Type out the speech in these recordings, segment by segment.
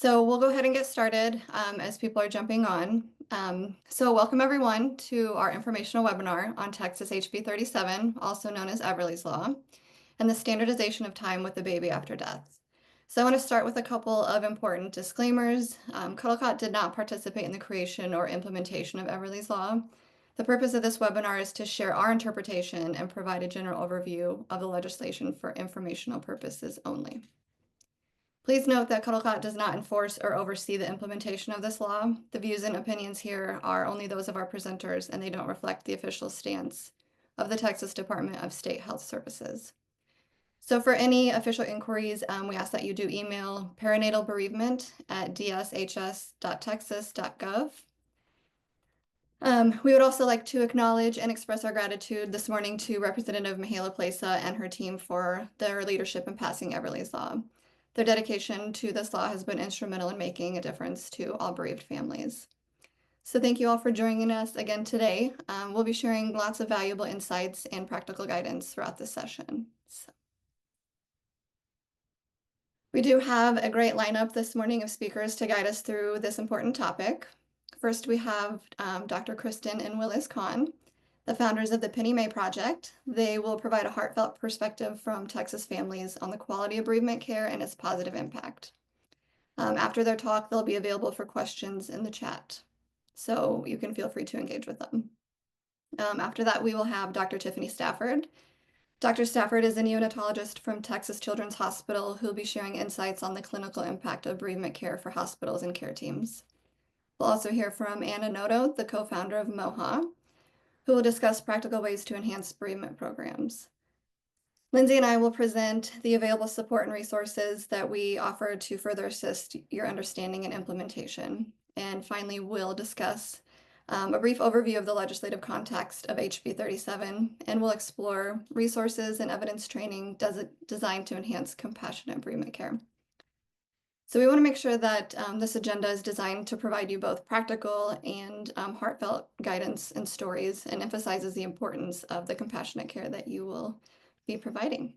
So we'll go ahead and get started as people are jumping on. So welcome everyone to our informational webinar on Texas HB 37, also known as Everly's Law, and the standardization of time with the baby after death. So I want to start with a couple of important disclaimers. Cuddlecott did not participate in the creation or implementation of Everly's Law. The purpose of this webinar is to share our interpretation and provide a general overview of the legislation for informational purposes only. Please note that Cuddlecott does not enforce or oversee the implementation of this law. The views and opinions here are only those of our presenters, and they don't reflect the official stance of the Texas Department of State Health Services. So for any official inquiries, we ask that you do email perinatal bereavement at dshs.texas.gov. We would also like to acknowledge and express our gratitude this morning to Representative Mihaela Plesa and her team for their leadership in passing Everly's Law. Their dedication to this law has been instrumental in making a difference to all bereaved families. So thank you all for joining us again today. We'll be sharing lots of valuable insights and practical guidance throughout this session. We do have a great lineup this morning of speakers to guide us through this important topic. First, we have Dr. Kristen and Willis Kahn, the founders of the Penny May Project. They will provide a heartfelt perspective from Texas families on the quality of bereavement care and its positive impact. After their talk, they'll be available for questions in the chat, so you can feel free to engage with them. After that, we will have Dr. Tiffany Stafford. Dr. Stafford is a neonatologist from Texas Children's Hospital who will be sharing insights on the clinical impact of bereavement care for hospitals and care teams. We'll also hear from Anna Noto, the co-founder of MOHA, who will discuss practical ways to enhance bereavement programs. Lindsay and I will present the available support and resources that we offer to further assist your understanding and implementation. And finally, we'll discuss a brief overview of the legislative context of HB 37, and we'll explore resources and evidence training designed to enhance compassionate bereavement care. So we want to make sure that this agenda is designed to provide you both practical and heartfelt guidance and stories, and emphasizes the importance of the compassionate care that you will be providing.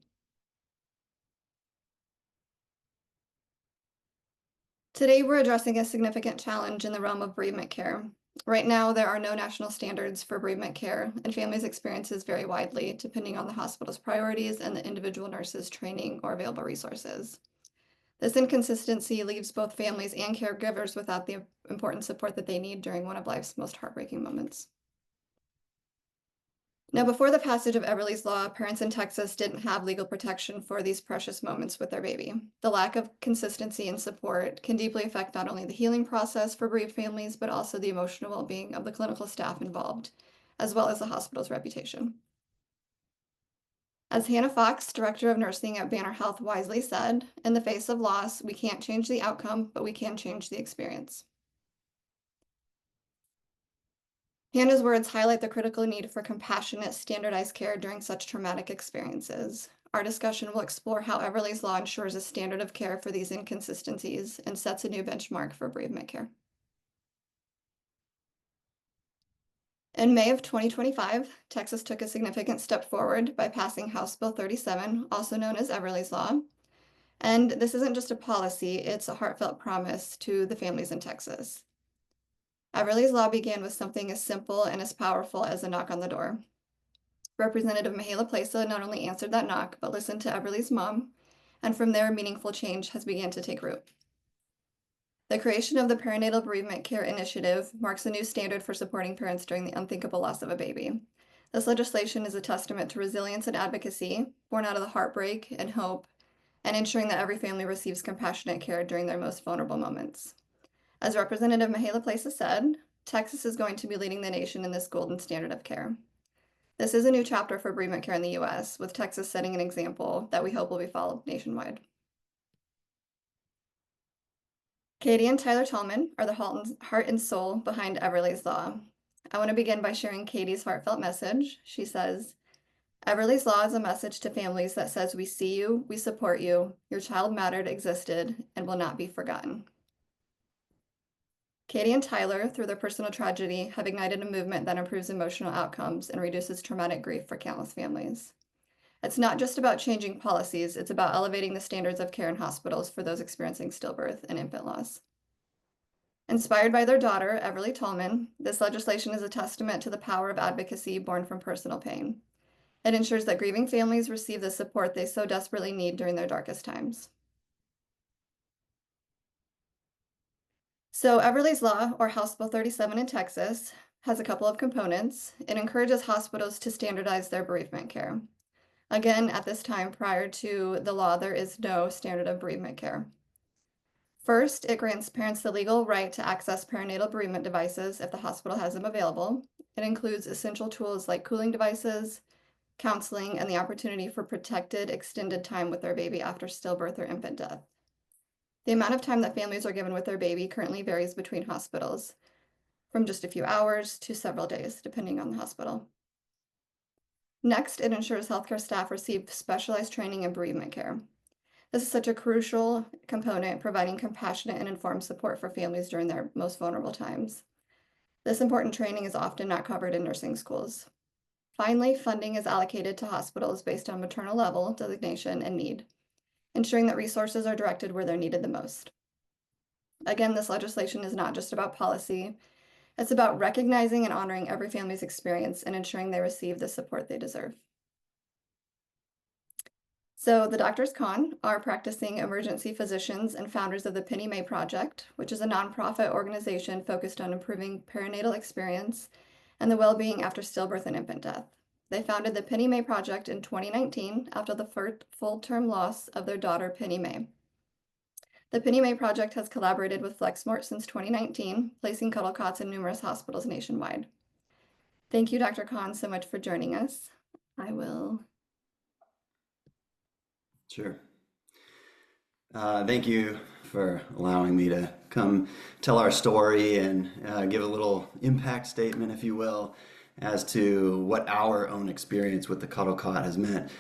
Today, we're addressing a significant challenge in the realm of bereavement care. Right now, there are no national standards for bereavement care, and families' experiences vary widely depending on the hospital's priorities and the individual nurse's training or available resources. This inconsistency leaves both families and caregivers without the important support that they need during one of life's most heartbreaking moments. Now, before the passage of Everly's Law, parents in Texas didn't have legal protection for these precious moments with their baby. The lack of consistency and support can deeply affect not only the healing process for bereaved families, but also the emotional well-being of the clinical staff involved, as well as the hospital's reputation. As Hannah Fox, Director of Nursing at Banner Health, wisely said, in the face of loss, we can't change the outcome, but we can change the experience. Hannah's words highlight the critical need for compassionate, standardized care during such traumatic experiences. Our discussion will explore how Everly's Law ensures a standard of care for these inconsistencies and sets a new benchmark for bereavement care. In May of 2025, Texas took a significant step forward by passing House Bill 37, also known as Everly's Law. And this isn't just a policy, it's a heartfelt promise to the families in Texas. Everly's Law began with something as simple and as powerful as a knock on the door. Representative Mihaela Plesa not only answered that knock, but listened to Everly's mom, and from there, meaningful change has begun to take root. The creation of the Perinatal Bereavement Care Initiative marks a new standard for supporting parents during the unthinkable loss of a baby. This legislation is a testament to resilience and advocacy, born out of the heartbreak and hope, and ensuring that every family receives compassionate care during their most vulnerable moments. As Representative Mihaela Plesa said, Texas is going to be leading the nation in this golden standard of care. This is a new chapter for bereavement care in the U.S., with Texas setting an example that we hope will be followed nationwide. Katie and Tyler Tallman are the heart and soul behind Everly's Law. I want to begin by sharing Katie's heartfelt message. She says, Everly's Law is a message to families that says we see you, we support you, your child mattered, existed, and will not be forgotten. Katie and Tyler, through their personal tragedy, have ignited a movement that improves emotional outcomes and reduces traumatic grief for countless families. It's not just about changing policies, it's about elevating the standards of care in hospitals for those experiencing stillbirth and infant loss. Inspired by their daughter, Everly Tolman, this legislation is a testament to the power of advocacy born from personal pain. It ensures that grieving families receive the support they so desperately need during their darkest times. So Everly's Law, or House Bill 37 in Texas, has a couple of components. It encourages hospitals to standardize their bereavement care. Again, at this time prior to the law, there is no standard of bereavement care. First, it grants parents the legal right to access perinatal bereavement devices if the hospital has them available. It includes essential tools like cooling devices, counseling, and the opportunity for protected, extended time with their baby after stillbirth or infant death. The amount of time that families are given with their baby currently varies between hospitals, from just a few hours to several days, depending on the hospital. Next, it ensures healthcare staff receive specialized training in bereavement care. This is such a crucial component, providing compassionate and informed support for families during their most vulnerable times. This important training is often not covered in nursing schools. Finally, funding is allocated to hospitals based on maternal level, designation, and need, ensuring that resources are directed where they're needed the most. Again, this legislation is not just about policy, it's about recognizing and honoring every family's experience and ensuring they receive the support they deserve. So the Doctors Con are practicing emergency physicians and founders of the Penny May Project, which is a nonprofit organization focused on improving perinatal experience and the well-being after stillbirth and infant death. They founded the Penny May Project in 2019 after the first full-term loss of their daughter, Penny May. The Penny May Project has collaborated with FlexMort since 2019, placing cuddle cots in numerous hospitals nationwide. Thank you, Dr. Khan, so much for joining us. I will. Sure. Thank you for allowing me to come tell our story and give a little impact statement, if you will, as to what our own experience with the cuddle cot has meant.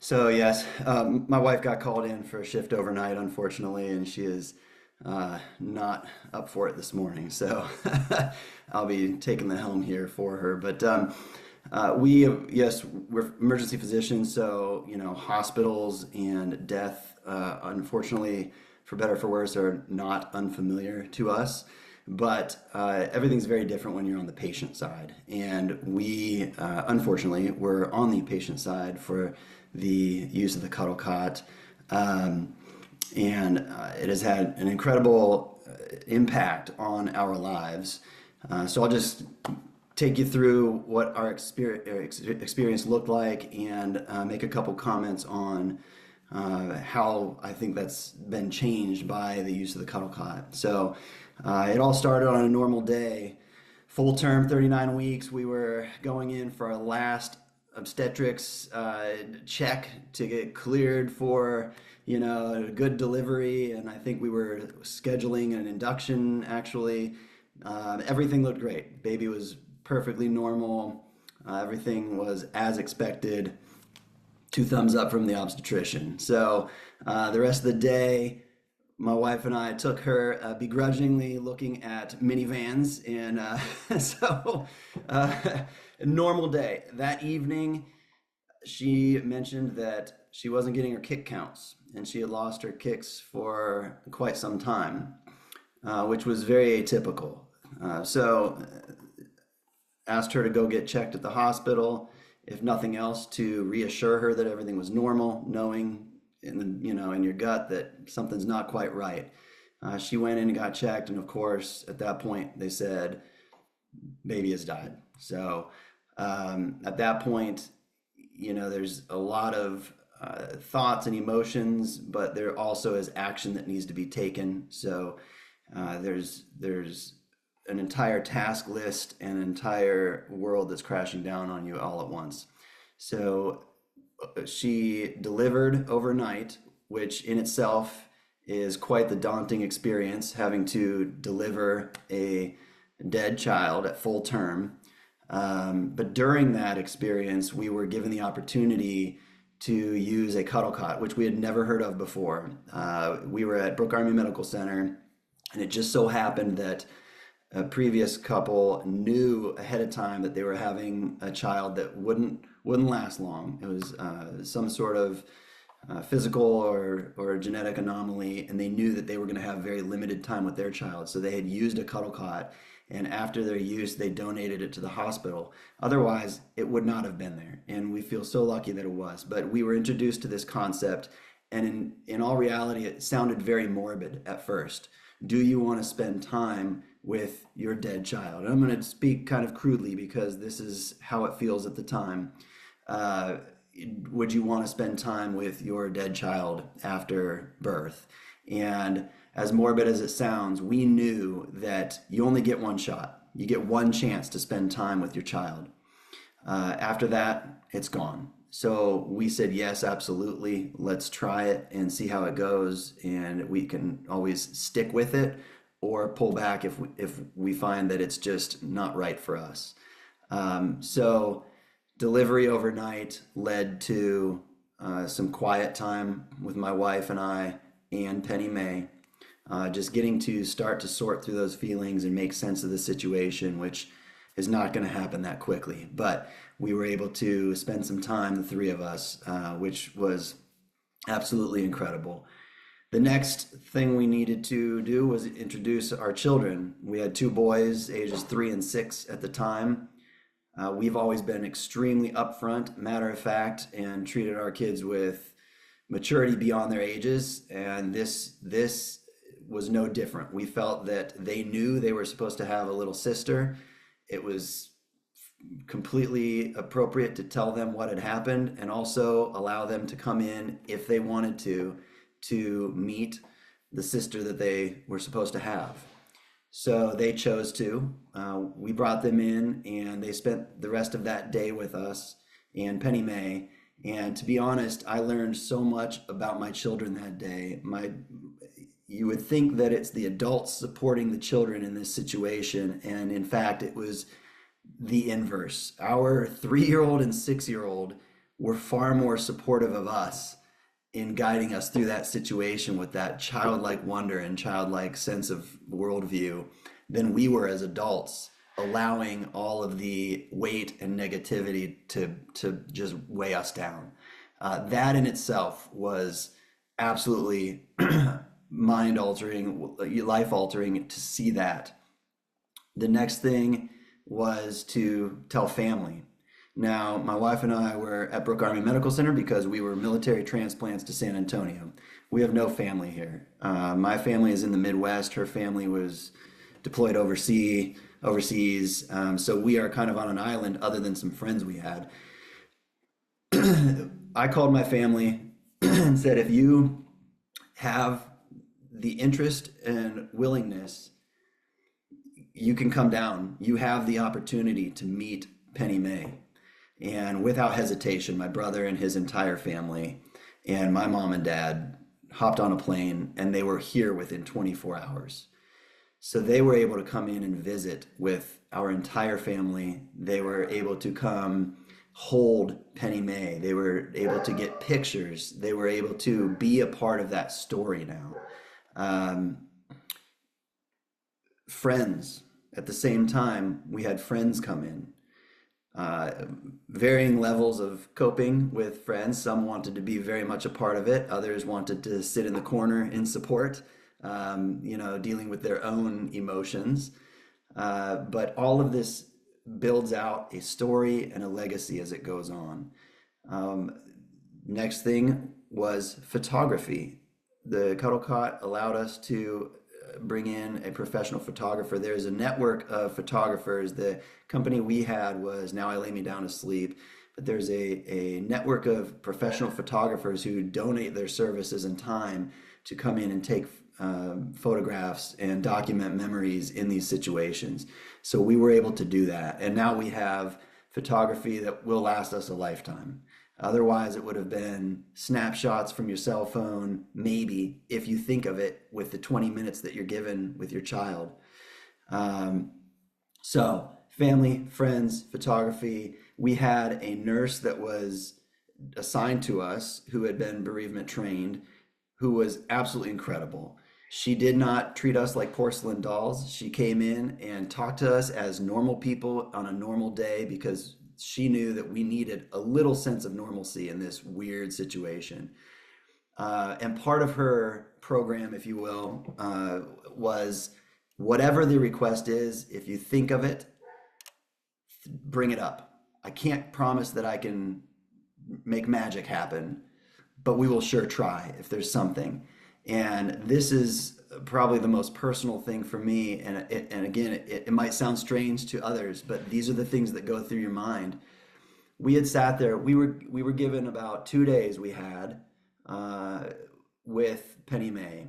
So yes, my wife got called in for a shift overnight, unfortunately, and she is not up for it this morning. So I'll be taking the helm here for her. But yes, we're emergency physicians, so hospitals and death, unfortunately, for better or for worse, are not unfamiliar to us. But everything's very different when you're on the patient side, and we, unfortunately, were on the patient side for the use of the cuddle cot, and it has had an incredible impact on our lives. So I'll just take you through what our experience looked like and make a couple comments on how I think that's been changed by the use of the cuddle cot. So it all started on a normal day. Full term, 39 weeks, we were going in for our last obstetrics check to get cleared for a good delivery, and I think we were scheduling an induction actually. Everything looked great. Baby was perfectly normal. Everything was as expected. 2 thumbs up from the obstetrician. So the rest of the day, my wife and I took her begrudgingly looking at minivans, and so a normal day. That evening, she mentioned that she wasn't getting her kick counts, and she had lost her kicks for quite some time, which was very atypical. So asked her to go get checked at the hospital, if nothing else, to reassure her that everything was normal, knowing in your gut that something's not quite right. She went in and got checked, and of course, at that point, they said, baby has died. So at that point, there's a lot of thoughts and emotions, but there also is action that needs to be taken. So there's an entire task list and an entire world that's crashing down on you all at once. So she delivered overnight, which in itself is quite the daunting experience, having to deliver a dead child at full term. But during that experience, we were given the opportunity to use a cuddle cot, which we had never heard of before. We were at Brooke Army Medical Center, and it just so happened that a previous couple knew ahead of time that they were having a child that wouldn't last long. It was some sort of physical or genetic anomaly, and they knew that they were going to have very limited time with their child. So they had used a cuddle cot, and after their use, they donated it to the hospital. Otherwise, it would not have been there, and we feel so lucky that it was. But we were introduced to this concept, and in all reality, it sounded very morbid at first. Do you want to spend time with your dead child? And I'm going to speak kind of crudely because this is how it feels at the time. Uh, would you want to spend time with your dead child after birth? And as morbid as it sounds, we knew that you only get one shot. You get one chance to spend time with your child. After that, it's gone. So we said, yes, absolutely. Let's try it and see how it goes. And we can always stick with it or pull back if we find that it's just not right for us. So delivery overnight led to some quiet time with my wife and I and Penny May, just getting to start to sort through those feelings and make sense of the situation, which is not going to happen that quickly. But we were able to spend some time, the three of us, which was absolutely incredible. The next thing we needed to do was introduce our children. We had two boys, ages 3 and 6 at the time. We've always been extremely upfront, matter of fact, and treated our kids with maturity beyond their ages. And this was no different. We felt that they knew they were supposed to have a little sister. It was completely appropriate to tell them what had happened and also allow them to come in if they wanted to meet the sister that they were supposed to have. So they chose to. We brought them in and they spent the rest of that day with us and Penny May. And to be honest, I learned so much about my children that day. You would think that it's the adults supporting the children in this situation. And in fact, it was the inverse. Our 3-year-old and 6-year-old were far more supportive of us in guiding us through that situation with that childlike wonder and childlike sense of worldview than we were as adults, allowing all of the weight and negativity to just weigh us down. That in itself was absolutely mind altering, life altering to see that. The next thing was to tell family. Now, my wife and I were at Brooke Army Medical Center because we were military transplants to San Antonio. We have no family here. My family is in the Midwest. Her family was deployed overseas. So we are kind of on an island other than some friends we had. I called my family and said, if you have the interest and willingness, you can come down. You have the opportunity to meet Penny May. And without hesitation, my brother and his entire family and my mom and dad hopped on a plane and they were here within 24 hours. So they were able to come in and visit with our entire family. They were able to come hold Penny May. They were able to get pictures. They were able to be a part of that story now. Friends, at the same time, we had friends come in. Varying levels of coping with friends. Some wanted to be very much a part of it. Others wanted to sit in the corner in support, dealing with their own emotions. But all of this builds out a story and a legacy as it goes on. Next thing was photography. The Cuddle Cot allowed us to bring in a professional photographer. There's a network of photographers. The company we had was Now I Lay Me Down to Sleep, but there's a network of professional photographers who donate their services and time to come in and take photographs and document memories in these situations. So we were able to do that. And now we have photography that will last us a lifetime. Otherwise, it would have been snapshots from your cell phone, maybe, if you think of it with the 20 minutes that you're given with your child. So family, friends, photography. We had a nurse that was assigned to us who had been bereavement trained, who was absolutely incredible. She did not treat us like porcelain dolls. She came in and talked to us as normal people on a normal day because she knew that we needed a little sense of normalcy in this weird situation. And part of her program, if you will, was whatever the request is, if you think of it, bring it up. I can't promise that I can make magic happen, but we will sure try if there's something. And this is probably the most personal thing for me. And again, it might sound strange to others, but these are the things that go through your mind. We had sat there. We were given about 2 days. We had uh, with Penny May,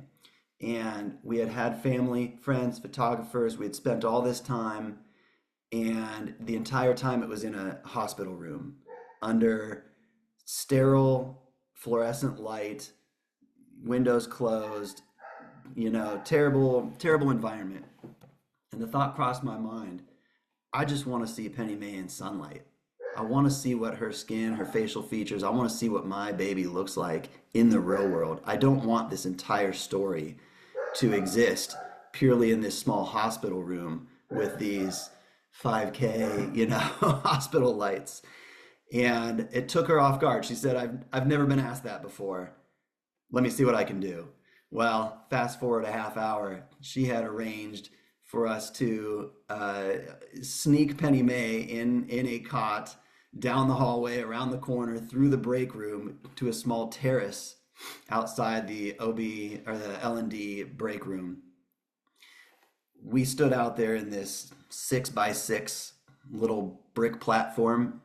and we had had family, friends, photographers. We had spent all this time, and the entire time it was in a hospital room under sterile fluorescent light, windows closed, terrible, terrible environment. And the thought crossed my mind, I just want to see Penny May in sunlight. I want to see what her skin, her facial features, I want to see what my baby looks like in the real world. I don't want this entire story to exist purely in this small hospital room with these 5K, hospital lights. And it took her off guard. She said, I've never been asked that before. Let me see what I can do. Well, fast forward a half hour, she had arranged for us to sneak Penny May in a cot down the hallway, around the corner, through the break room to a small terrace outside the OB or the L&D break room. We stood out there in this 6 by 6 little brick platform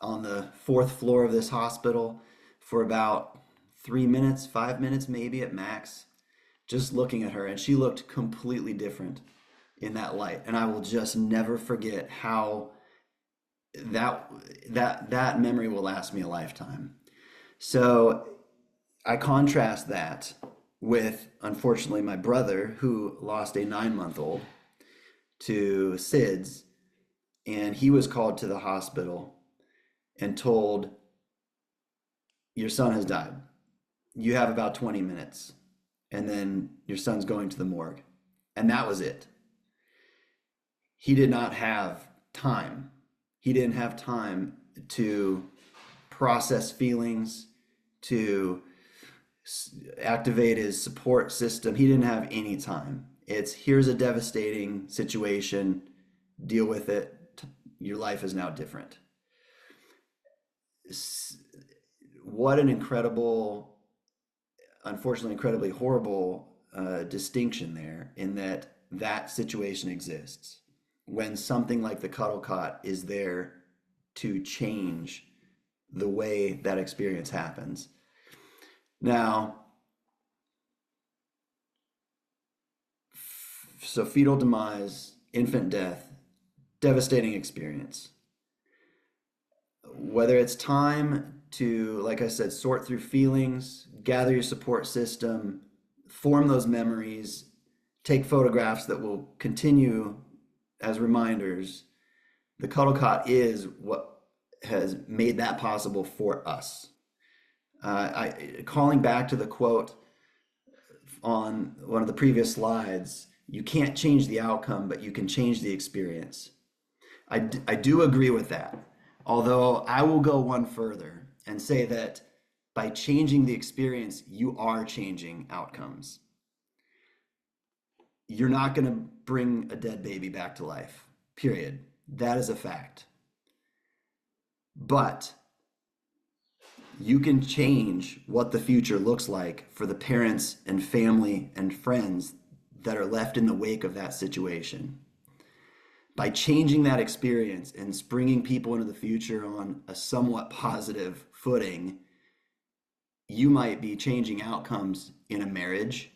on the fourth floor of this hospital for about 3 minutes, 5 minutes maybe at max, just looking at her. And she looked completely different in that light. And I will just never forget how that memory will last me a lifetime. So I contrast that with, unfortunately, my brother who lost a 9-month-old to SIDS, and he was called to the hospital and told, your son has died. You have about 20 minutes, and then your son's going to the morgue. And that was it. He did not have time. He didn't have time to process feelings, to activate his support system. He didn't have any time. It's, here's a devastating situation, deal with it. Your life is now different. What an incredible, unfortunately, incredibly horrible distinction there, in that situation exists when something like the cuddle cot is there to change the way that experience happens. Now, so fetal demise, infant death, devastating experience. Whether it's time to, like I said, sort through feelings, gather your support system, form those memories, take photographs that will continue as reminders, the cuddle cot is what has made that possible for us. Calling back to the quote on one of the previous slides, you can't change the outcome, but you can change the experience. I do agree with that. Although I will go one further and say that by changing the experience, you are changing outcomes. You're not going to bring a dead baby back to life, period. That is a fact. But you can change what the future looks like for the parents and family and friends that are left in the wake of that situation. By changing that experience and bringing people into the future on a somewhat positive footing, you might be changing outcomes in a marriage,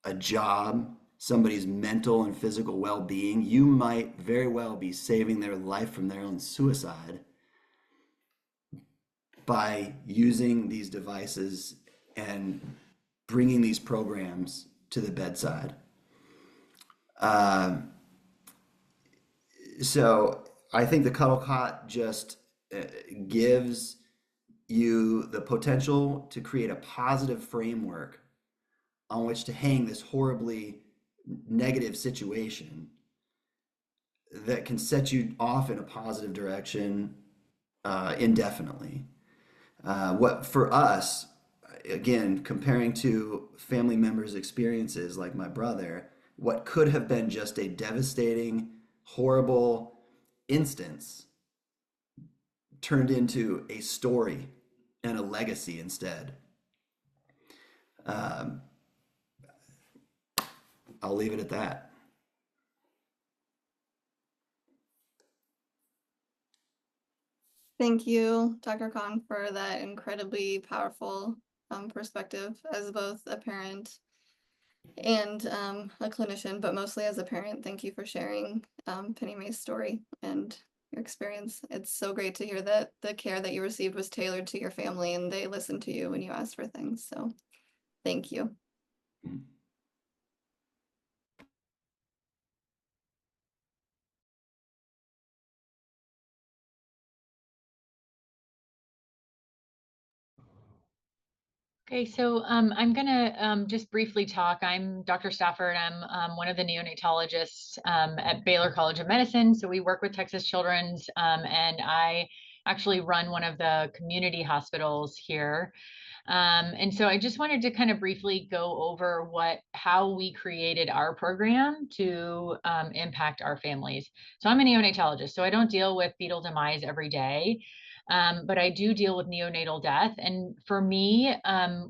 a job, somebody's mental and physical well-being. You might very well be saving their life from their own suicide by using these devices and bringing these programs to the bedside. So I think the cuddle cot just gives you the potential to create a positive framework on which to hang this horribly negative situation that can set you off in a positive direction indefinitely. What for us, again, comparing to family members' experiences like my brother, what could have been just a devastating, horrible instance turned into a story and a legacy instead. Um, I'll leave it at that. Thank you, Dr. Khan, for that incredibly powerful perspective as both a parent and a clinician, but mostly as a parent. Thank you for sharing Penny May's story and your experience. It's so great to hear that the care that you received was tailored to your family and they listened to you when you asked for things. So thank you. Okay, so I'm going to just briefly talk. I'm Dr. Stafford. I'm one of the neonatologists at Baylor College of Medicine. So we work with Texas Children's, and I actually run one of the community hospitals here. And so I just wanted to kind of briefly go over how we created our program to impact our families. So I'm a neonatologist, so I don't deal with fetal demise every day. But I do deal with neonatal death. And for me,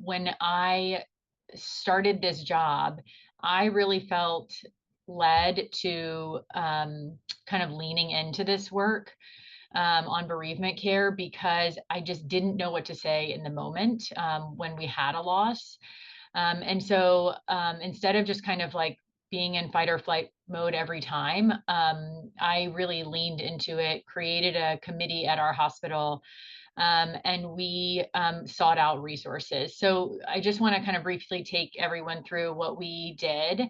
when I started this job, I really felt led to kind of leaning into this work on bereavement care because I just didn't know what to say in the moment when we had a loss. And so instead of just kind of like being in fight or flight mode every time, I really leaned into it, created a committee at our hospital, and we sought out resources. So I just want to kind of briefly take everyone through what we did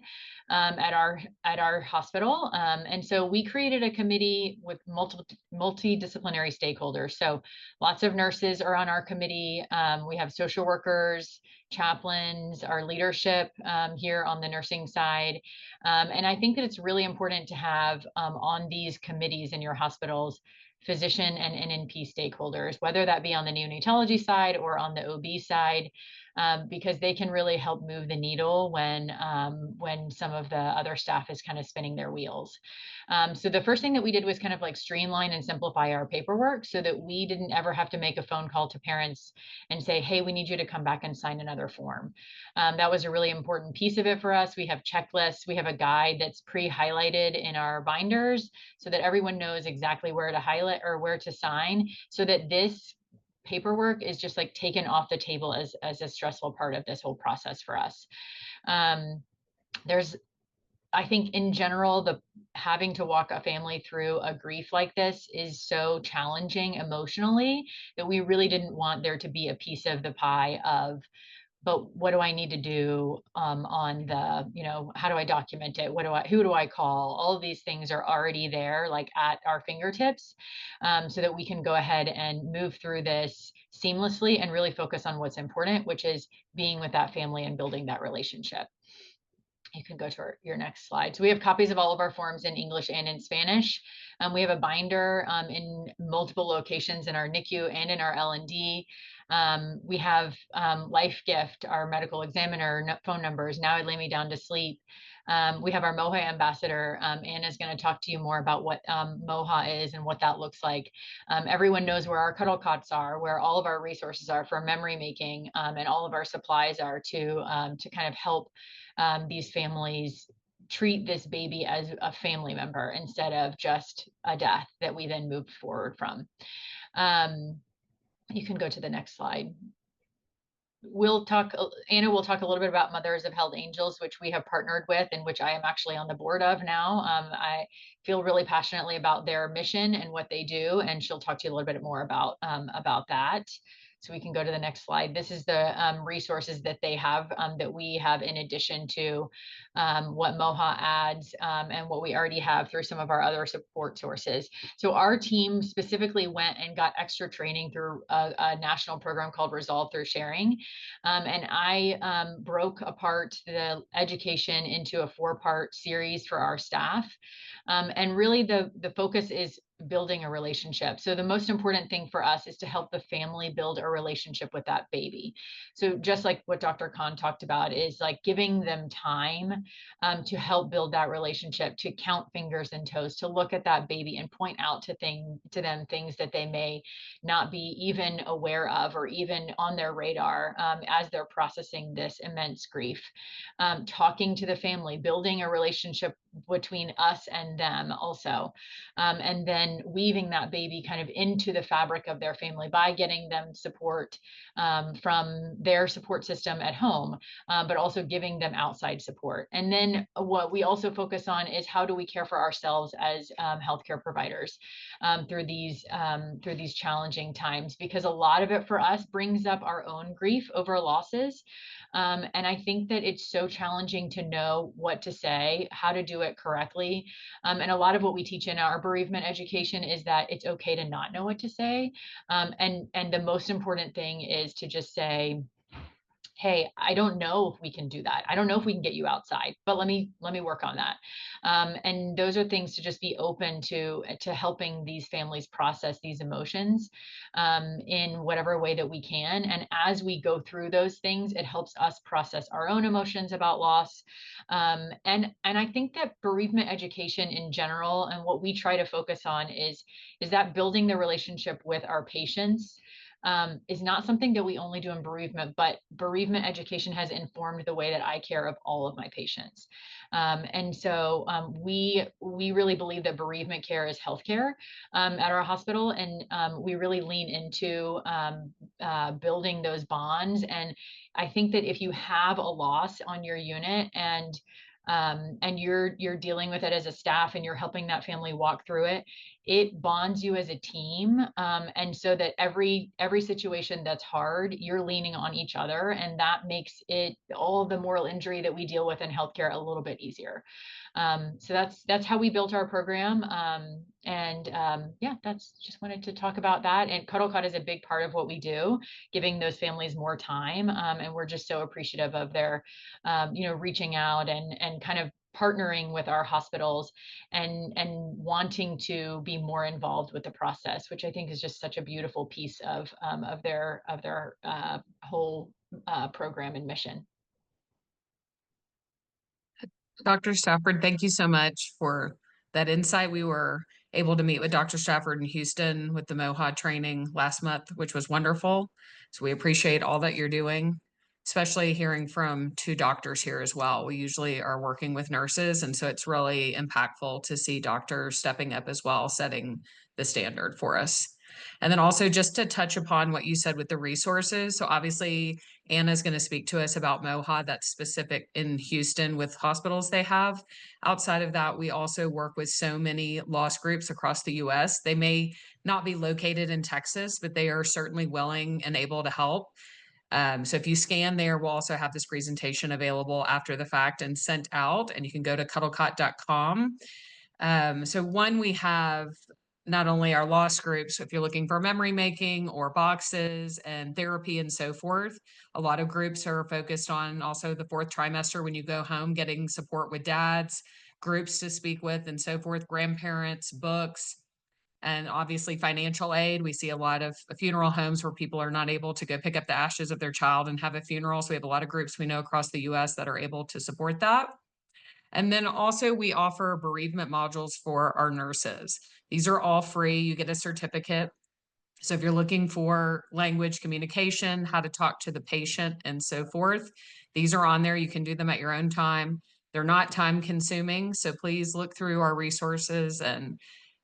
at our hospital. And so we created a committee with multidisciplinary stakeholders. So lots of nurses are on our committee. We have social workers, chaplains, our leadership here on the nursing side. And I think that it's really important to have on these committees in your hospitals physician and NNP stakeholders, whether that be on the neonatology side or on the OB side, because they can really help move the needle when some of the other staff is kind of spinning their wheels. So the first thing that we did was kind of like streamline and simplify our paperwork so that we didn't ever have to make a phone call to parents and say, hey, we need you to come back and sign another form. That was a really important piece of it for us. We have checklists. We have a guide that's pre-highlighted in our binders so that everyone knows exactly where to highlight or where to sign so that this paperwork is just like taken off the table as a stressful part of this whole process for us. Um, there's I think in general, the having to walk a family through a grief like this is so challenging emotionally that we really didn't want there to be a piece of the pie of, but what do I need to do on the, how do I document it? Who do I call? All of these things are already there, like at our fingertips, so that we can go ahead and move through this seamlessly and really focus on what's important, which is being with that family and building that relationship. You can go to your next slide. So we have copies of all of our forms in English and in Spanish. We have a binder in multiple locations in our NICU and in our L&D. We have Life Gift, our medical examiner phone numbers. Now I lay me down to sleep. We have our MOHA ambassador. Anna's going to talk to you more about what MOHA is and what that looks like. Everyone knows where our cuddle cots are, where all of our resources are for memory making, and all of our supplies are to kind of help these families treat this baby as a family member instead of just a death that we then move forward from. You can go to the next slide. Anna will talk a little bit about Mothers of Held Angels, which we have partnered with and which I am actually on the board of now. I feel really passionately about their mission and what they do, and she'll talk to you a little bit more about that. So we can go to the next slide. This is the resources that they have that we have in addition to what MOHA adds and what we already have through some of our other support sources. So our team specifically went and got extra training through a national program called Resolve Through Sharing. And I broke apart the education into a 4-part series for our staff. And really the focus is building a relationship. So the most important thing for us is to help the family build a relationship with that baby. So just like what Dr. Khan talked about is like giving them time to help build that relationship, to count fingers and toes, to look at that baby and point out to them things that they may not be even aware of or even on their radar as they're processing this immense grief. Talking to the family, building a relationship between us and them also, and then weaving that baby kind of into the fabric of their family by getting them support from their support system at home, but also giving them outside support. And then what we also focus on is how do we care for ourselves as healthcare providers through these challenging times, because a lot of it for us brings up our own grief over losses. And I think that it's so challenging to know what to say, how to do it correctly. And a lot of what we teach in our bereavement education is that it's okay to not know what to say. And the most important thing is to just say, hey, I don't know if we can do that. I don't know if we can get you outside, but let me work on that. And those are things to just be open to helping these families process these emotions in whatever way that we can. And as we go through those things, it helps us process our own emotions about loss. And I think that bereavement education in general, and what we try to focus on is that building the relationship with our patients is not something that we only do in bereavement, but bereavement education has informed the way that I care of all of my patients. And so we really believe that bereavement care is healthcare at our hospital, and we really lean into building those bonds. And I think that if you have a loss on your unit and you're dealing with it as a staff and you're helping that family walk through it, it bonds you as a team. And so that every situation that's hard, you're leaning on each other, and that makes it all the moral injury that we deal with in healthcare a little bit easier. So that's how we built our program. Yeah, that's just wanted to talk about that. And CuddleCut is a big part of what we do, giving those families more time. And we're just so appreciative of their, reaching out and kind of partnering with our hospitals and wanting to be more involved with the process, which I think is just such a beautiful piece of their whole program and mission. Dr. Stafford, thank you so much for that insight. We were able to meet with Dr. Stafford in Houston with the MOHA training last month, which was wonderful. So we appreciate all that you're doing, especially hearing from 2 doctors here as well. We usually are working with nurses, and so it's really impactful to see doctors stepping up as well, setting the standard for us. And then also just to touch upon what you said with the resources. So obviously Anna's going to speak to us about MOHA that's specific in Houston with hospitals they have. Outside of that, we also work with so many loss groups across the US. They may not be located in Texas, but they are certainly willing and able to help. So if you scan there, we'll also have this presentation available after the fact and sent out, and you can go to cuddlecot.com. So one, we have not only our loss groups, so if you're looking for memory making or boxes and therapy and so forth, a lot of groups are focused on also the 4th trimester when you go home, getting support with dads, groups to speak with and so forth, grandparents, books, and obviously financial aid. We see a lot of funeral homes where people are not able to go pick up the ashes of their child and have a funeral. So we have a lot of groups we know across the US that are able to support that. And then also we offer bereavement modules for our nurses. These are all free. You get a certificate. So if you're looking for language communication, how to talk to the patient and so forth, these are on there. You can do them at your own time. They're not time consuming. So please look through our resources. And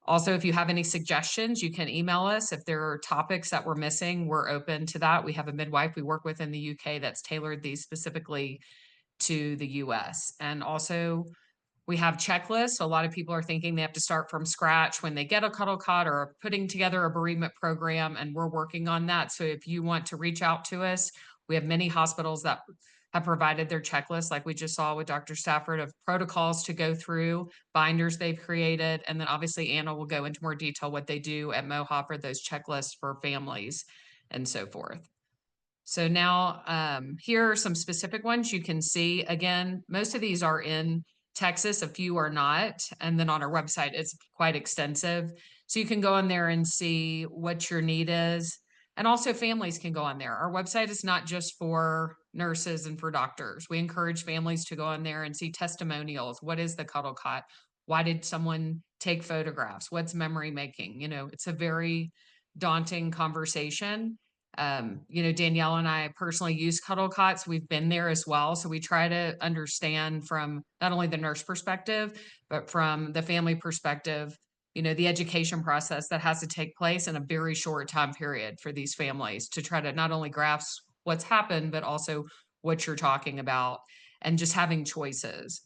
also, if you have any suggestions, you can email us. If there are topics that we're missing, we're open to that. We have a midwife we work with in the UK that's tailored these specifically to the US. And also, We have checklists. A lot of people are thinking they have to start from scratch when they get a cuddle cot or are putting together a bereavement program, and we're working on that. So if you want to reach out to us, we have many hospitals that have provided their checklists, like we just saw with Dr. Stafford, of protocols to go through, binders they've created, and then obviously Anna will go into more detail what they do at MOHA for those checklists for families and so forth. So now here are some specific ones you can see. Again, most of these are in Texas, a few are not. And then on our website, it's quite extensive. So you can go in there and see what your need is. And also families can go on there. Our website is not just for nurses and for doctors. We encourage families to go on there and see testimonials. What is the cuddle cot? Why did someone take photographs? What's memory making? You know, it's a very daunting conversation. Danielle and I personally use cuddle cots. We've been there as well. So we try to understand from not only the nurse perspective, but from the family perspective, the education process that has to take place in a very short time period for these families to try to not only grasp what's happened, but also what you're talking about and just having choices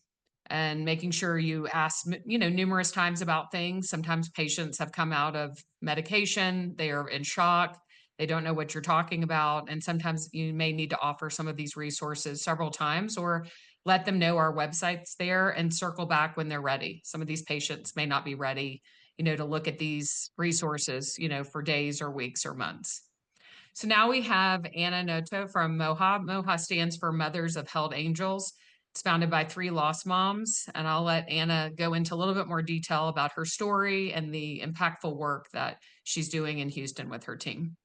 and making sure you ask, numerous times about things. Sometimes patients have come out of medication, they are in shock, they don't know what you're talking about. And sometimes you may need to offer some of these resources several times or let them know our website's there and circle back when they're ready. Some of these patients may not be ready, to look at these resources, for days or weeks or months. So now we have Anna Noto from MOHA. MOHA stands for Mothers of Held Angels. It's founded by 3 lost moms, and I'll let Anna go into a little bit more detail about her story and the impactful work that she's doing in Houston with her team.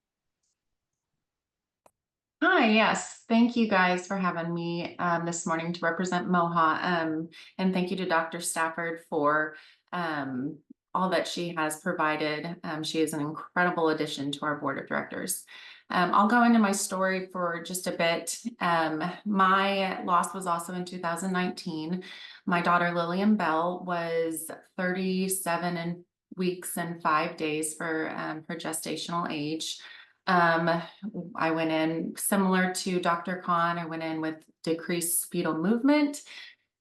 Hi, yes. Thank you guys for having me this morning to represent MOHA. And thank you to Dr. Stafford for all that she has provided. She is an incredible addition to our board of directors. I'll go into my story for just a bit. My loss was also in 2019. My daughter Lillian Bell was 37 weeks and 5 days for her gestational age. I went in similar to Dr. Khan. I went in with decreased fetal movement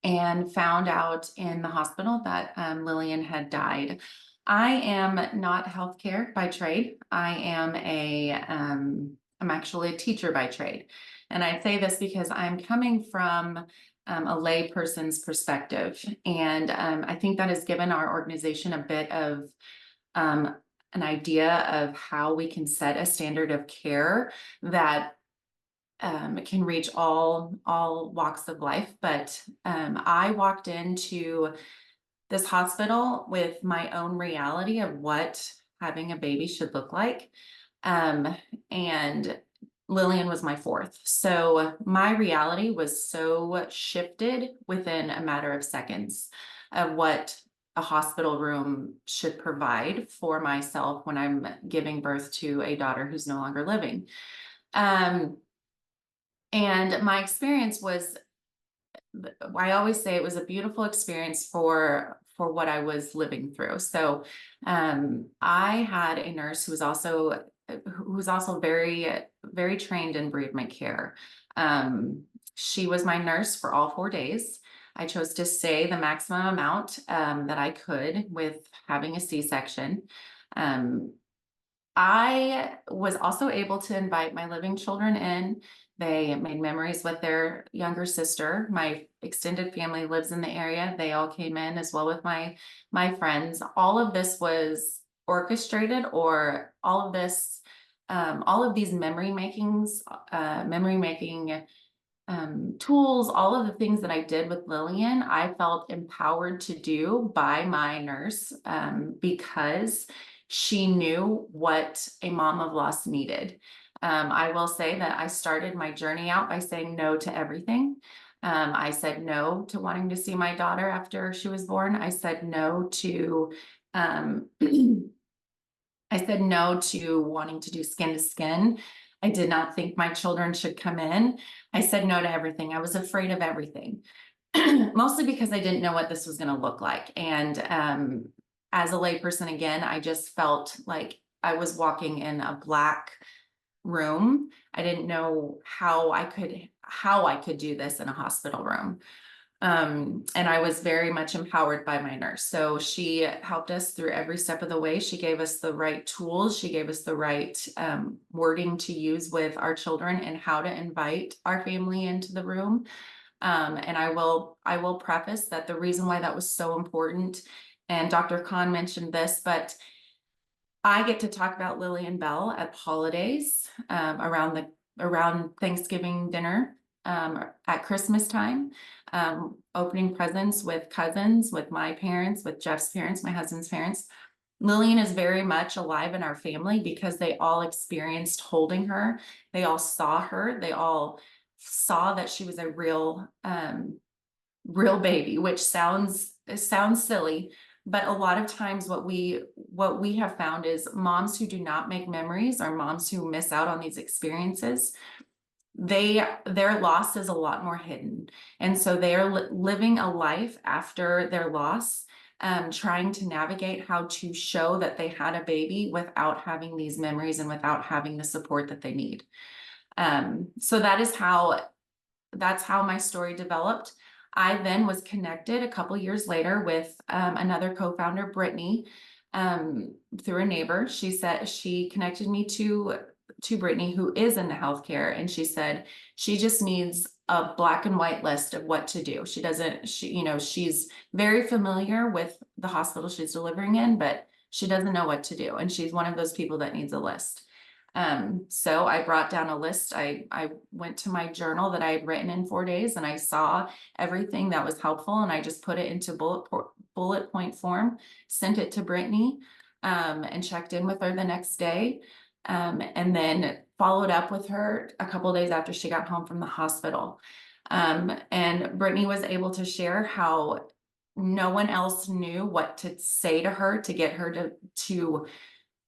and found out in the hospital that Lillian had died. I am not healthcare by trade. I'm actually a teacher by trade. And I say this because I'm coming from a lay person's perspective. And I think that has given our organization a bit of an idea of how we can set a standard of care that can reach all walks of life. But I walked into this hospital with my own reality of what having a baby should look like. And Lillian was my 4th. So my reality was so shifted within a matter of seconds of what a hospital room should provide for myself when I'm giving birth to a daughter who's no longer living. And my experience was, I always say it was a beautiful experience for what I was living through. So I had a nurse who was also very, very trained in bereavement care. She was my nurse for all 4 days. I chose to stay the maximum amount that I could with having a C-section. I was also able to invite my living children in. They made memories with their younger sister. My extended family lives in the area. They all came in as well with my friends. All of this was orchestrated, or all of these memory making tools, all of the things that I did with Lillian, I felt empowered to do by my nurse because she knew what a mom of loss needed. I will say that I started my journey out by saying no to everything. I said no to wanting to see my daughter after she was born. I said no to wanting to do skin to skin. I did not think my children should come in. I said no to everything. I was afraid of everything, mostly because I didn't know what this was going to look like. And as a layperson, again, I just felt like I was walking in a black room. I didn't know how I could do this in a hospital room. And I was very much empowered by my nurse. So she helped us through every step of the way. She gave us the right tools. She gave us the right wording to use with our children and how to invite our family into the room. And I will preface that the reason why that was so important, and Dr. Khan mentioned this, but I get to talk about Lily and Belle at holidays, around Thanksgiving dinner, at Christmas time, opening presents with cousins, with my parents, with Jeff's parents, my husband's parents. Lillian is very much alive in our family because they all experienced holding her. They all saw her. They all saw that she was a real baby, which sounds silly, but a lot of times what we have found is moms who do not make memories, or moms who miss out on these experiences, their loss is a lot more hidden, and so they are living a life after their loss, trying to navigate how to show that they had a baby without having these memories and without having the support that they need. So that's how my story developed. I then was connected a couple years later with another co-founder, Brittany, through a neighbor. She said she connected me to Brittany, who is in the healthcare, and she said she just needs a black and white list of what to do. She's very familiar with the hospital she's delivering in, but she doesn't know what to do, and she's one of those people that needs a list. So I brought down a list. I went to my journal that I had written in 4 days, and I saw everything that was helpful, and I just put it into bullet point form, sent it to Brittany, and checked in with her the next day, and then followed up with her a couple days after she got home from the hospital. And Brittany was able to share how no one else knew what to say to her to get her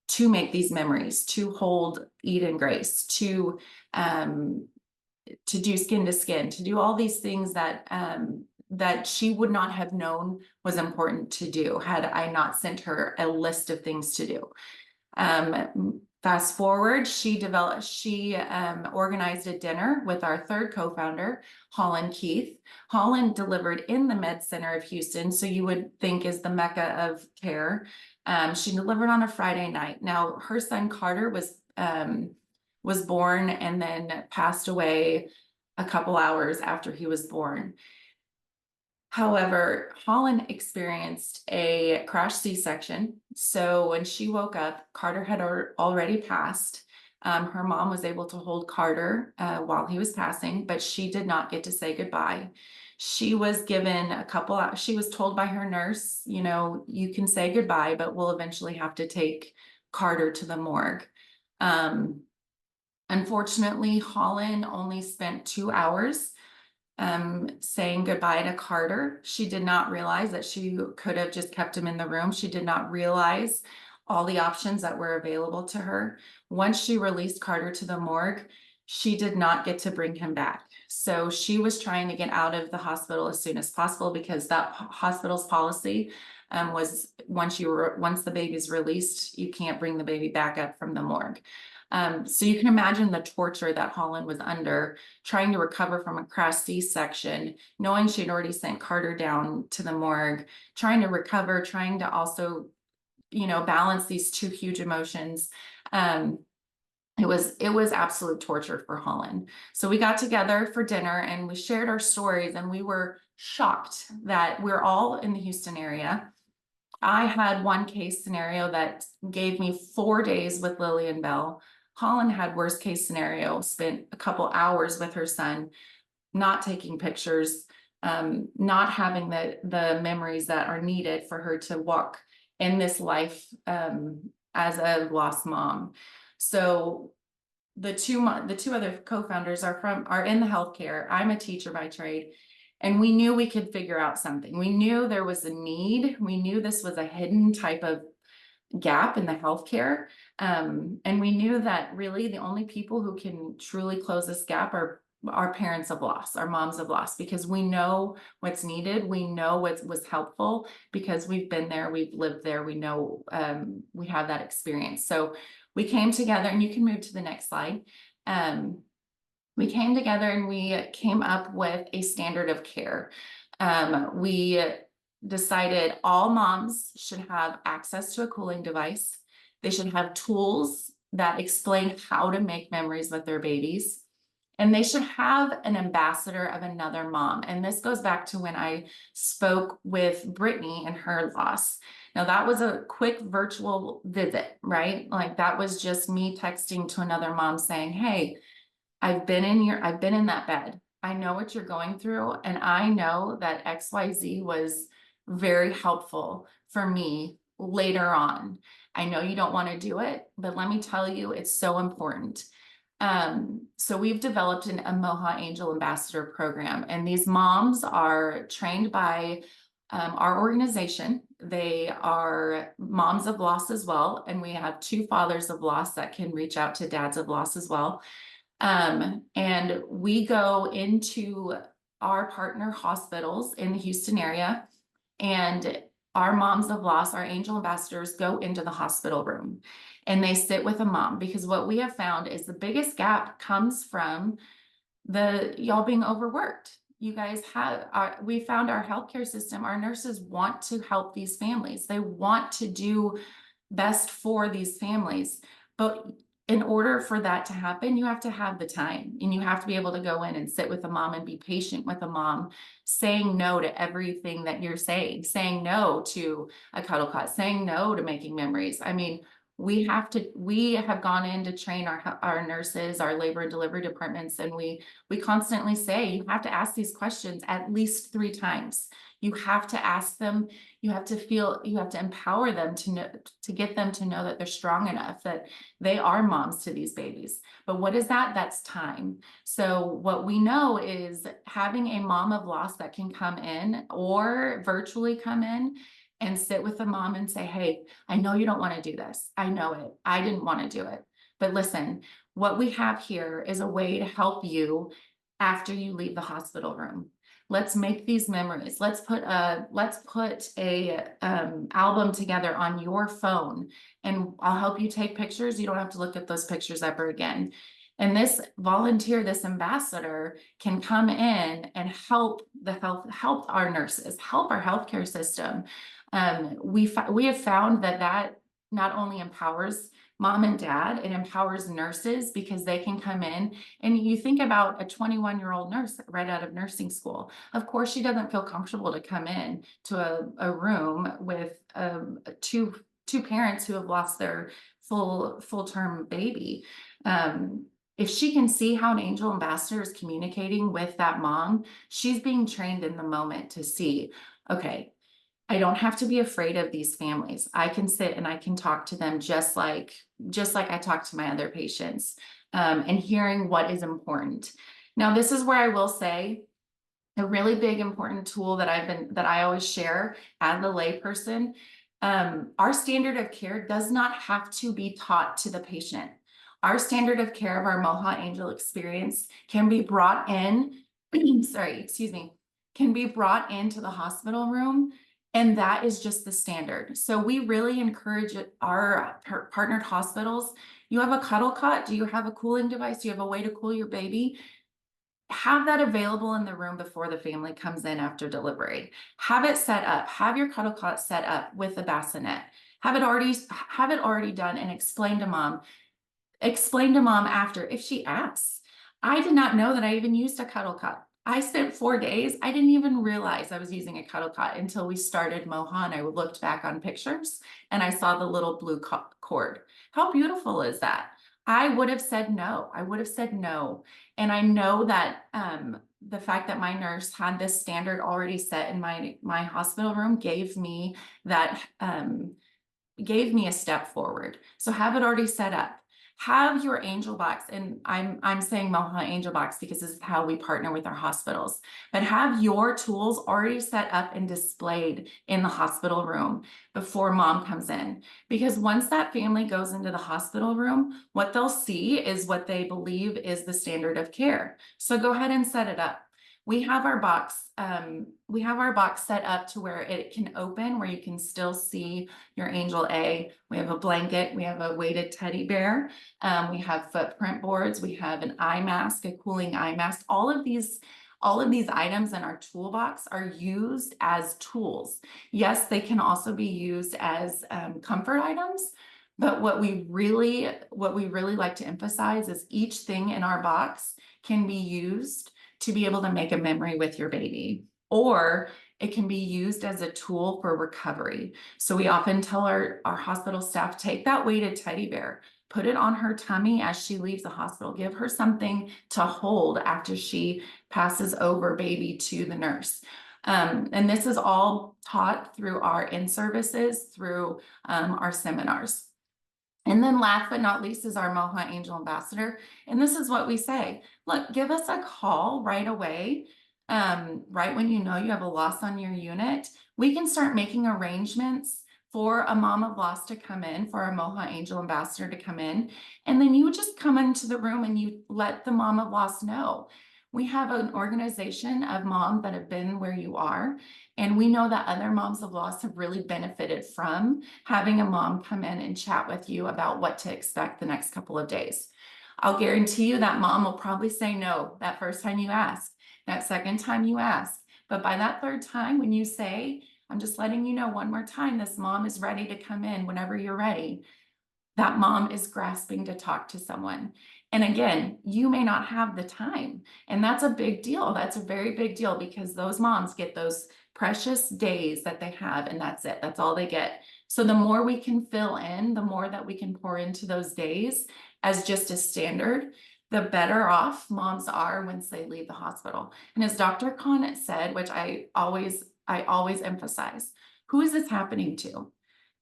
to make these memories, to hold Eden Grace, to do skin to skin, to do all these things that she would not have known was important to do had I not sent her a list of things to do. Fast forward, she organized a dinner with our third co-founder, Holland Keith. Holland delivered in the Med Center of Houston, so you would think is the mecca of care. She delivered on a Friday night. Now, her son Carter was born and then passed away a couple hours after he was born. However, Holland experienced a crash C-section. So when she woke up, Carter had already passed. Her mom was able to hold Carter while he was passing, but she did not get to say goodbye. She was given she was told by her nurse, you can say goodbye, but we'll eventually have to take Carter to the morgue. Unfortunately, Holland only spent 2 hours saying goodbye to Carter. She did not realize that she could have just kept him in the room. She did not realize all the options that were available to her. Once she released Carter to the morgue, she did not get to bring him back. So she was trying to get out of the hospital as soon as possible, because that hospital's policy was once the baby's released, you can't bring the baby back up from the morgue. So you can imagine the torture that Holland was under, trying to recover from a crash C-section, knowing she'd already sent Carter down to the morgue, trying to recover, trying to also, balance these two huge emotions. It was absolute torture for Holland. So we got together for dinner and we shared our stories, and we were shocked that we're all in the Houston area. I had one case scenario that gave me 4 days with Lily and Belle. Holland had worst case scenario, spent a couple hours with her son, not taking pictures, not having the memories that are needed for her to walk in this life as a lost mom. So the two other co-founders are in the healthcare. I'm a teacher by trade. And we knew we could figure out something. We knew there was a need. We knew this was a hidden type of gap in the healthcare. And we knew that really the only people who can truly close this gap are our parents of loss, our moms of loss, because we know what's needed. We know what was helpful because we've been there, we've lived there. We know we have that experience. So we came together, and you can move to the next slide. We came together and we came up with a standard of care. We decided all moms should have access to a cooling device. They should have tools that explain how to make memories with their babies. And they should have an ambassador of another mom. And this goes back to when I spoke with Brittany and her loss. Now that was a quick virtual visit, right? Like that was just me texting to another mom saying, hey, I've been in that bed. I know what you're going through. And I know that XYZ was very helpful for me later on. I know you don't want to do it, but let me tell you, it's so important. So we've developed a MOHA Angel Ambassador program, and these moms are trained by our organization. They are moms of loss as well, and we have 2 fathers of loss that can reach out to dads of loss as well. And we go into our partner hospitals in the Houston area, and our moms of loss, our angel ambassadors, go into the hospital room and they sit with a mom, because what we have found is the biggest gap comes from y'all being overworked. You guys we found our healthcare system, our nurses want to help these families. They want to do best for these families. But in order for that to happen, you have to have the time, and you have to be able to go in and sit with a mom and be patient with a mom, saying no to everything that you're saying no to a cuddle cot, saying no to making memories. I mean, we have gone in to train our nurses, our labor and delivery departments, and we constantly say, you have to ask these questions at least 3 times. You have to ask them, you have to empower them to know, to get them to know that they're strong enough, that they are moms to these babies. But what is that? That's time. So what we know is having a mom of loss that can come in or virtually come in and sit with the mom and say, hey, I know you don't want to do this. I know it. I didn't want to do it. But listen, what we have here is a way to help you after you leave the hospital room. Let's make these memories. Let's put a album together on your phone, and I'll help you take pictures. You don't have to look at those pictures ever again. And this volunteer, this ambassador, can come in and help our nurses, help our healthcare system. We have found that not only empowers mom and dad, it empowers nurses, because they can come in, and you think about a 21-year-old nurse right out of nursing school. Of course, she doesn't feel comfortable to come in to a room with two parents who have lost their full-term baby. If she can see how an angel ambassador is communicating with that mom, she's being trained in the moment to see, okay, I don't have to be afraid of these families. I can sit and I can talk to them just like I talk to my other patients, and hearing what is important. Now, this is where I will say a really big important tool that I always share as a layperson. Our standard of care does not have to be taught to the patient. Our standard of care of our MOHA Angel experience can be brought in, can be brought into the hospital room. And that is just the standard. So we really encourage our partnered hospitals. You have a cuddle cot? Do you have a cooling device? Do you have a way to cool your baby? Have that available in the room before the family comes in after delivery. Have it set up. Have your cuddle cot set up with a bassinet. Have it already done, and explain to mom. Explain to mom after if she asks. I did not know that I even used a cuddle cot. I spent 4 days. I didn't even realize I was using a cuddle cot until we started MOHA, and I looked back on pictures and I saw the little blue cord. How beautiful is that? I would have said no. And I know that the fact that my nurse had this standard already set in my hospital room gave me a step forward. So have it already set up. Have your angel box, and I'm saying MOHA Angel Box because this is how we partner with our hospitals, but have your tools already set up and displayed in the hospital room before mom comes in. Because once that family goes into the hospital room, what they'll see is what they believe is the standard of care. So go ahead and set it up. We have our box set up to where it can open, where you can still see your angel A. We have a blanket, we have a weighted teddy bear, we have footprint boards, we have an eye mask, a cooling eye mask. All of these All of these items in our toolbox are used as tools. Yes, they can also be used as comfort items, but what we really like to emphasize is each thing in our box can be used to be able to make a memory with your baby, or it can be used as a tool for recovery. So we often tell our hospital staff, take that weighted teddy bear, put it on her tummy as she leaves the hospital, give her something to hold after she passes over baby to the nurse. And this is all taught through our in-services, through our seminars. And then last but not least is our MOHA Angel Ambassador. And this is what we say, look, give us a call right away. Right when you know you have a loss on your unit, we can start making arrangements for a mom of loss to come in, for our MOHA Angel Ambassador to come in. And then you just come into the room and you let the mom of loss know. We have an organization of moms that have been where you are. And we know that other moms of loss have really benefited from having a mom come in and chat with you about what to expect the next couple of days. I'll guarantee you that mom will probably say no that first time you ask, that second time you ask. But by that third time, when you say, I'm just letting you know one more time, this mom is ready to come in whenever you're ready, that mom is grasping to talk to someone. And again, you may not have the time. And that's a big deal. That's a very big deal, because those moms get those precious days that they have, and that's it. That's all they get. So the more we can fill in, the more that we can pour into those days as just a standard, the better off moms are once they leave the hospital. And as Dr. Khan said, which I always emphasize, who is this happening to?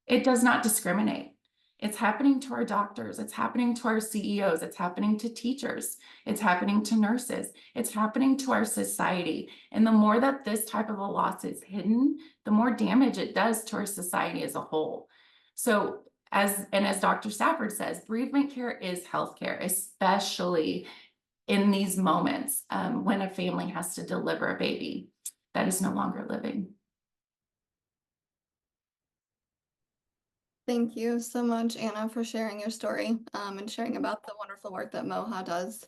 It does not discriminate. It's happening to our doctors. It's happening to our CEOs. It's happening to teachers. It's happening to nurses. It's happening to our society. And the more that this type of a loss is hidden, the more damage it does to our society as a whole. So as Dr. Stafford says, bereavement care is healthcare, especially in these moments when a family has to deliver a baby that is no longer living. Thank you so much, Anna, for sharing your story and sharing about the wonderful work that MOHA does.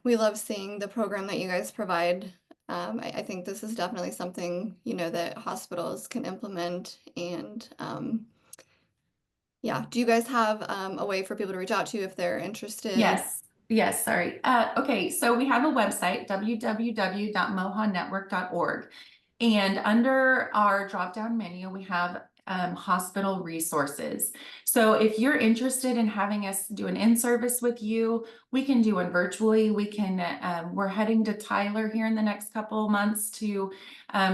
We love seeing the program that you guys provide. I think this is definitely something, that hospitals can implement. And yeah, do you guys have a way for people to reach out to you if they're interested? Yes, sorry. Okay, so we have a website, www.mohanetwork.org. And under our drop-down menu, we have hospital resources. So if you're interested in having us do an in-service with you, we can do it virtually. We can, we're heading to Tyler here in the next couple of months to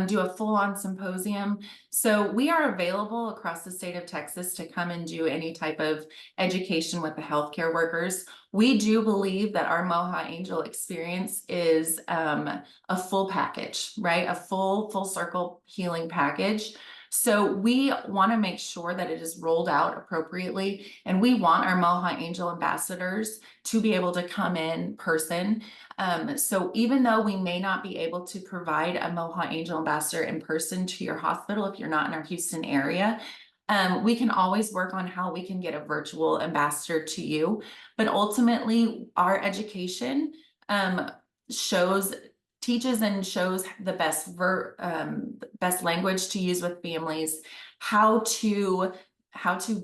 do a full-on symposium. So we are available across the state of Texas to come and do any type of education with the healthcare workers. We do believe that our MOHA Angel experience is a full package, right? A full circle healing package. So we want to make sure that it is rolled out appropriately, and we want our MOHA Angel ambassadors to be able to come in person. So even though we may not be able to provide a MOHA Angel ambassador in person to your hospital if you're not in our Houston area, we can always work on how we can get a virtual ambassador to you. But ultimately, our education teaches and shows the best language to use with families, how to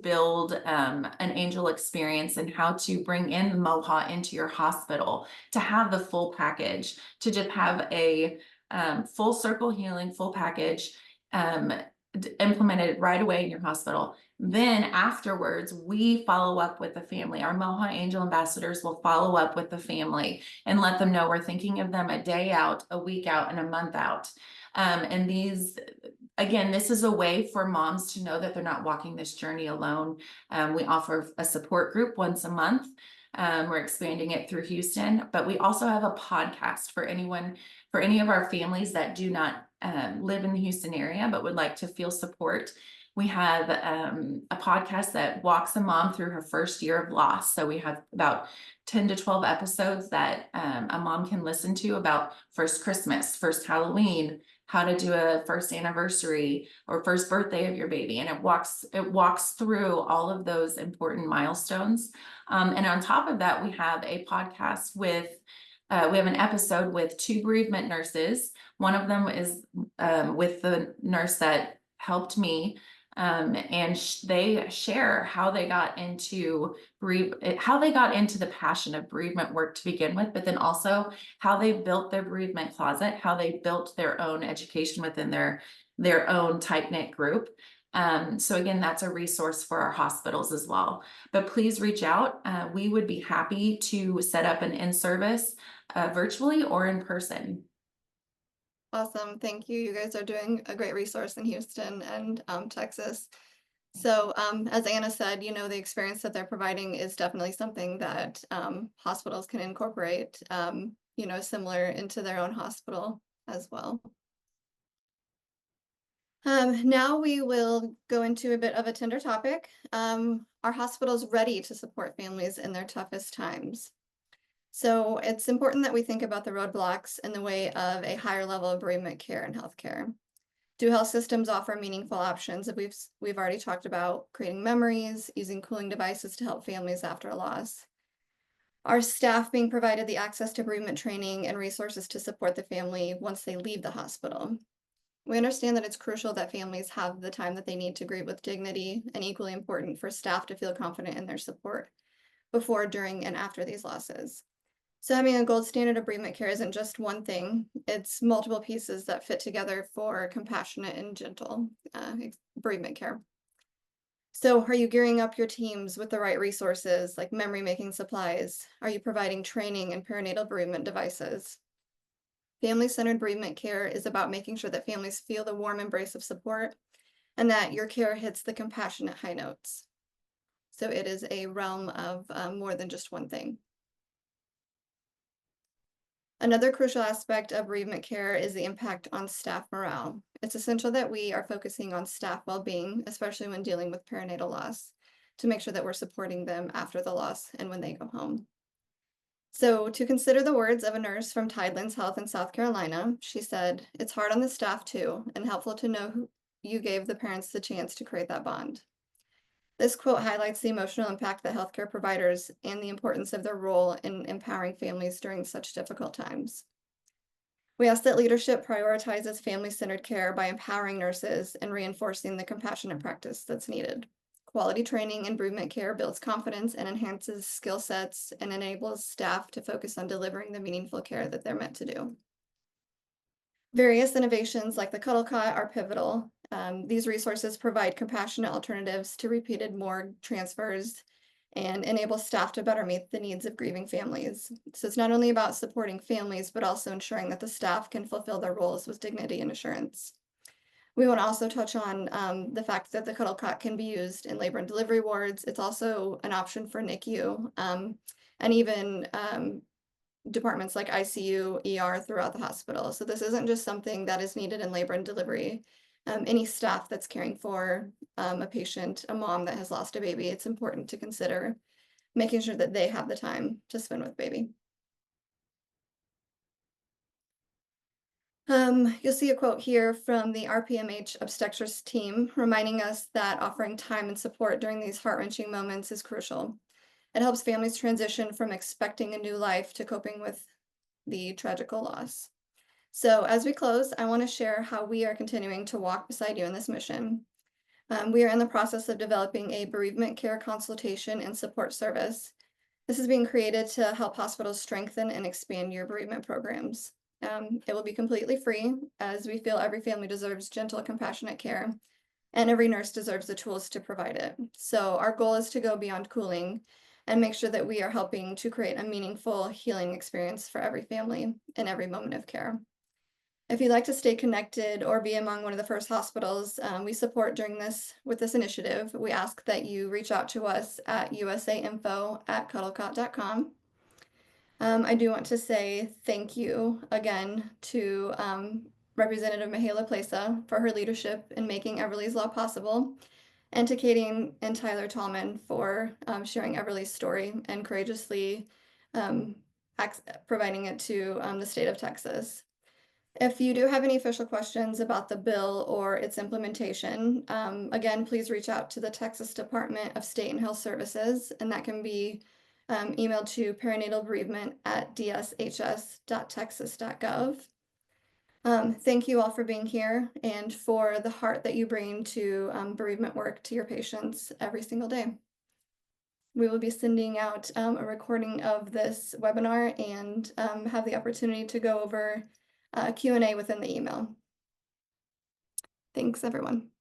build an angel experience, and how to bring in MOHA into your hospital to have the full package, to just have a full circle healing full package implemented right away in your hospital. Then afterwards, we follow up with the family. Our MOHA Angel ambassadors will follow up with the family and let them know we're thinking of them a day out, a week out, and a month out. And again, this is a way for moms to know that they're not walking this journey alone. We offer a support group once a month. We're expanding it through Houston, but we also have a podcast for any of our families that do not live in the Houston area but would like to feel support. We have a podcast that walks a mom through her first year of loss. So we have about 10 to 12 episodes that a mom can listen to about first Christmas, first Halloween, how to do a first anniversary or first birthday of your baby. And it walks through all of those important milestones. And on top of that, we have a podcast with we have an episode with 2 bereavement nurses. One of them is with the nurse that helped me, and they share how they got into the passion of bereavement work to begin with, but then also how they built their bereavement closet, how they built their own education within their own tight-knit group. So again, that's a resource for our hospitals as well. But please reach out. We would be happy to set up an in-service virtually or in person. Awesome. Thank you. You guys are doing a great resource in Houston and Texas. So as Anna said, you know, the experience that they're providing is definitely something that hospitals can incorporate, you know, similar into their own hospital as well. Now we will go into a bit of a tender topic. Are hospitals ready to support families in their toughest times? So it's important that we think about the roadblocks in the way of a higher level of bereavement care and healthcare. Do health systems offer meaningful options that we've already talked about, creating memories, using cooling devices to help families after a loss? Are staff being provided the access to bereavement training and resources to support the family once they leave the hospital? We understand that it's crucial that families have the time that they need to grieve with dignity, and equally important for staff to feel confident in their support before, during, and after these losses. So having a gold standard of bereavement care isn't just one thing, it's multiple pieces that fit together for compassionate and gentle bereavement care. So are you gearing up your teams with the right resources like memory making supplies? Are you providing training and perinatal bereavement devices? Family-centered bereavement care is about making sure that families feel the warm embrace of support and that your care hits the compassionate high notes. So it is a realm of more than just one thing. Another crucial aspect of bereavement care is the impact on staff morale. It's essential that we are focusing on staff well-being, especially when dealing with perinatal loss, to make sure that we're supporting them after the loss and when they go home. So to consider the words of a nurse from Tidelands Health in South Carolina, she said, "It's hard on the staff too, and helpful to know who you gave the parents the chance to create that bond." This quote highlights the emotional impact that healthcare providers and the importance of their role in empowering families during such difficult times. We ask that leadership prioritizes family-centered care by empowering nurses and reinforcing the compassionate practice that's needed. Quality training in bereavement care builds confidence and enhances skill sets and enables staff to focus on delivering the meaningful care that they're meant to do. Various innovations like the Cuddle Cot are pivotal. These resources provide compassionate alternatives to repeated morgue transfers and enable staff to better meet the needs of grieving families. So it's not only about supporting families, but also ensuring that the staff can fulfill their roles with dignity and assurance. We want to also touch on the fact that the Cuddle Cot can be used in labor and delivery wards. It's also an option for NICU and even departments like ICU, ER throughout the hospital. So this isn't just something that is needed in labor and delivery. Any staff that's caring for a patient, a mom that has lost a baby, it's important to consider making sure that they have the time to spend with baby. You'll see a quote here from the RPMH obstetrics team reminding us that offering time and support during these heart-wrenching moments is crucial. It helps families transition from expecting a new life to coping with the tragical loss. So as we close, I want to share how we are continuing to walk beside you in this mission. We are in the process of developing a bereavement care consultation and support service. This is being created to help hospitals strengthen and expand your bereavement programs. It will be completely free, as we feel every family deserves gentle, compassionate care, and every nurse deserves the tools to provide it. So our goal is to go beyond cooling and make sure that we are helping to create a meaningful healing experience for every family in every moment of care. If you'd like to stay connected or be among one of the first hospitals we support with this initiative, we ask that you reach out to us at usainfo@cuddlecot.com. I do want to say thank you again to Representative Mihaela Plesa for her leadership in making Everly's Law possible, and to Katie and Tyler Tallman for sharing Everly's story and courageously providing it to the state of Texas. If you do have any official questions about the bill or its implementation, again, please reach out to the Texas Department of State and Health Services, and that can be email to perinatalbereavement@dshs.texas.gov. Thank you all for being here and for the heart that you bring to bereavement work to your patients every single day. We will be sending out a recording of this webinar and have the opportunity to go over Q&A within the email. Thanks, everyone.